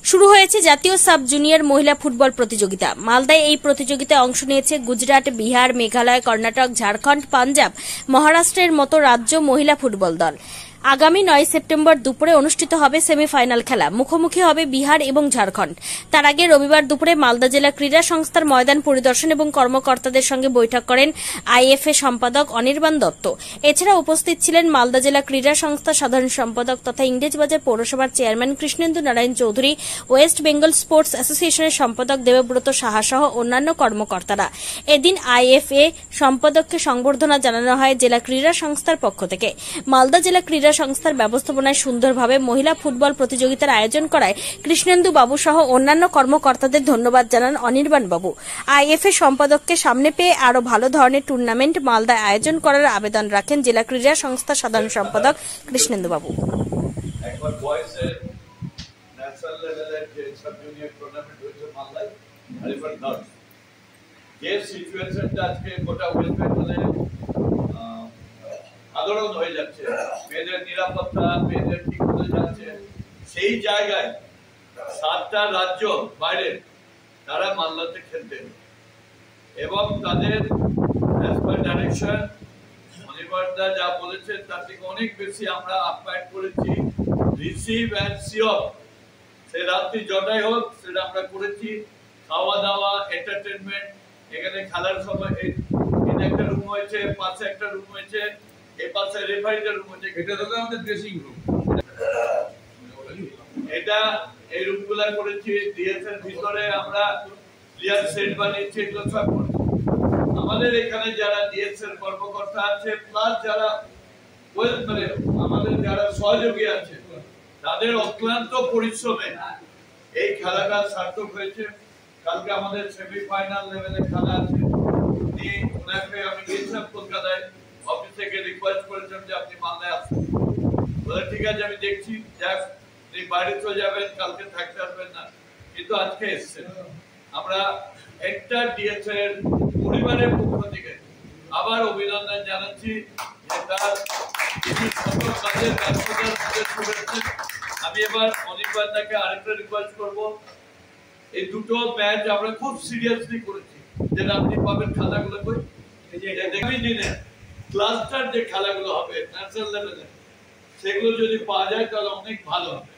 শুরু হয়েছে জাতীয় সাব জুনিয়র মহিলা ফুটবল প্রতিযোগিতা। মালদায় এই প্রতিযোগিতায় অংশ নিয়েছে গুজরাট, বিহার, মেঘালয়, কর্ণাটক, ঝাড়খণ্ড, পাঞ্জাব, মহারাষ্ট্রের মতো রাজ্য মহিলা ফুটবল দল। আগামী 9 সেপ্টেম্বর দুপুরে অনুষ্ঠিত হবে সেমিফাইনাল খেলা। মুখোমুখি হবে বিহার এবং ঝাড়খণ্ড। তার আগে রবিবার দুপুরে মালদা জেলা ক্রীড়া সংস্থার ময়দান পরিদর্শন এবং কর্মকর্তাদের সঙ্গে বৈঠক করেন আইএফএ সম্পাদক অনির্বাণ দত্ত। এছাড়া উপস্থিত ছিলেন মালদা জেলা ক্রীড়া সংস্থা সাধারণ সম্পাদক তথা ইংরেজবাজার পৌরসভার chairman Krishnendu Narayan Chowdhury, West Bengal sports অ্যাসোসিয়েশনের সম্পাদক দেবব্রত সাহা সহ অন্যান্য কর্মকর্তারা। এদিন আইএফএ সম্পাদককে সংবর্ধনা জানানো হয় জেলা ক্রীড়া সংস্থার পক্ষ থেকে। মালদা জেলা ক্রীড়া সংস্থার ব্যবস্থাপনায় সুন্দরভাবে মহিলা ফুটবল প্রতিযোগিতার আয়োজন করায় কৃষ্ণেন্দু বাবু সহ অন্যান্য কর্মকর্তাদের ধন্যবাদ জানান অনির্বাণ বাবু। আইএফএ সম্পাদককে সামনে পেয়ে আরো ভালো ধরনের টুর্নামেন্ট মালদায় আয়োজন করার আবেদন রাখেন জেলা ক্রীড়া সংস্থার সাধারণ সম্পাদক কৃষ্ণেন্দু বাবু। সাধারণ হয়ে যাচ্ছে, মেয়েদের নিরাপত্তা, মেয়েদের ঠিক হতে যাচ্ছে, সেই জায়গায় 7টা রাজ্য বাইরে তারা মালদাতে খেলতেন এবং তাদের ডাইরেকশন অনির্বাণদা যা বলেছেন তার থেকে অনেক বেশি আমরা আপ্যায়ন করেছি। রিসিভ অ্যান্ড সিওর, সে রাত্রি জটাই হোক সেটা আমরা করেছি। খাওয়া দাওয়া, এন্টারটেনমেন্ট, এখানে খেলার সময় একটা রুম হয়েছে, পাশে একটা রুম হয়েছে, এই পাশে রেফারিদের রুম হয়েছে, এটা তো আমাদের ড্রেসিং রুম। এটা এই রুমগুলা করেছি। ডিএসএর ভিতরে আমরা প্লেয়ার সেট বানিয়েছি, এগুলো সব করেছি। আমাদের এখানে যারা ডিএসএর কর্মকর্তা আছে প্লাস যারা মানে আমাদের যারা সহযোগী আছে তাদের অক্লান্ত পরিশ্রমে এই খেলাটা সার্থক হয়েছে। কালকে আমাদের সেমিফাইনাল লেভেলে খেলা আছে। ওনাকে আমি গিয়েছিলাম কলকাতায়, অফিস থেকে রিকোয়েস্ট করেছেন যে আপনি মালদায় আসুন। বলে ঠিক আছে, আমি দেখছি, যাক আপনি বাইরে চলে যাবেন, কালকে থাকতে পারবেন না, কিন্তু আজকে এসছেন। আমরা একটা ডিএসএর পরিবারের পক্ষ থেকে আবার অভিনন্দন জানাচ্ছি যে তার কাজের ব্যস্ততার সাথে শুভেচ্ছা। আমি এবার অনির্বাণদাকে আরেকটা রিকোয়েস্ট করবো, এই দুটো ম্যাচ আমরা খুব সিরিয়াসলি করেছি, যেটা আপনি পাবেন খেলাগুলো করে আগামী দিনে ক্লাস্টার যে খেলাগুলো হবে ন্যাশনাল লেভেলে, সেগুলো যদি পাওয়া যায় তাহলে অনেক ভালো হবে।